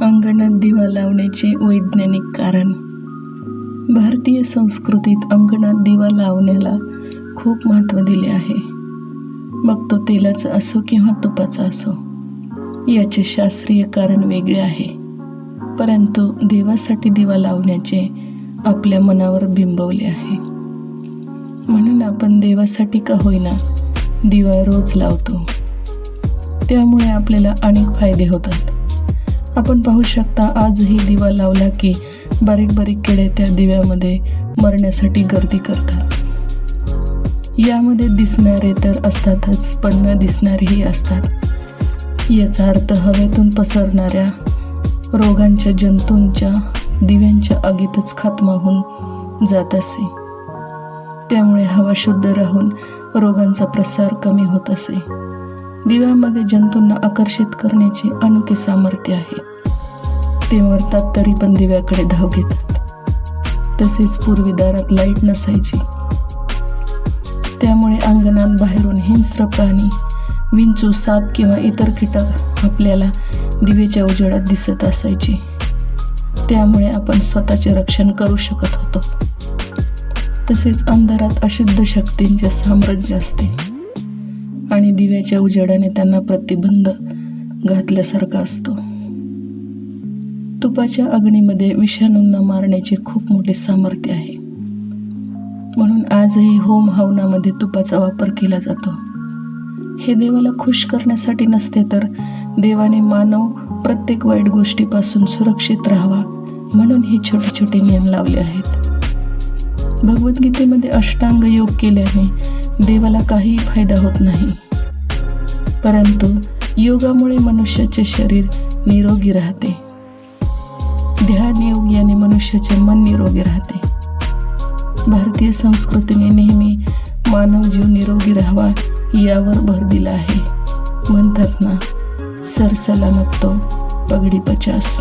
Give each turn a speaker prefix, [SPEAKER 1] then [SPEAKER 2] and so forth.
[SPEAKER 1] अंगणात दिवा लावण्याचे वैज्ञानिक कारण. भारतीय संस्कृतीत अंगणात दिवा लावण्याला खूप महत्त्व दिले आहे. मग तो तेलाचा असो किंवा तुपाचा असो. याचे शास्त्रीय कारण वेगळे आहे, परंतु देवासाठी दिवा लावण्याचे आपल्या मनावर बिंबवले आहे. म्हणून आपण देवासाठी का होईना दिवा रोज लावतो. त्यामुळे आपल्याला अनेक फायदे होतात. आपण पाहू शकता, आजही दिवा लावला की बारीक बारीक किडे त्या दिव्यामध्ये मरण्यासाठी गर्दी करतात. यामध्ये दिसणारे तर असतातच, पण न दिसणारेही असतात. याचा अर्थ हवेतून पसरणाऱ्या रोगांच्या जंतूंच्या दिव्यांच्या आगीतच खात्मा होऊन जात असे. त्यामुळे हवा शुद्ध राहून रोगांचा प्रसार कमी होत असे. दिव्यामध्ये जंतूंना आकर्षित करण्याचे अनोखे सामर्थ्य आहे. ते मरतात तरी पण दिव्याकडे धाव घेतात. तसेच पूर्वी दारात लाईट नसायची, त्यामुळे अंगणात बाहेरून हिंस्र प्राणी, विंचू, साप किंवा इतर कीटक आपल्याला दिव्याच्या उजेडात दिसत असायचे. त्यामुळे आपण स्वतःचे रक्षण करू शकत होतो. तसेच अंधारात अशुद्ध शक्तींचे साम्राज्य असते आणि दिव्याच्या उजेडाने त्यांना प्रतिबंध घातल्यासारखा असतो. तुपाच्या अग्नीमध्ये विषाणूंना मारण्याचे खूप मोठे सामर्थ्य आहे. म्हणून आजही होम हवनामध्ये तुपाचा वापर केला जातो. हे देवाला खुश करण्यासाठी नसते, तर देवाने मानव प्रत्येक वाईट गोष्टीपासून सुरक्षित राहावा म्हणून हे छोटे छोटे नियम लावले आहेत. भगवद्गीतेमध्ये अष्टांग योग केल्याने देवाला काही फायदा होत नाही, परंतु योगामुळे मनुष्याचे शरीर निरोगी राहते. ध्यान योग याने मनुष्याचे मन निरोगी राहते. भारतीय संस्कृतीने नेहमी मानव जीव निरोगी राहावा यावर भर दिला आहे. म्हणतात ना, सर सलामत तो पगडी 50.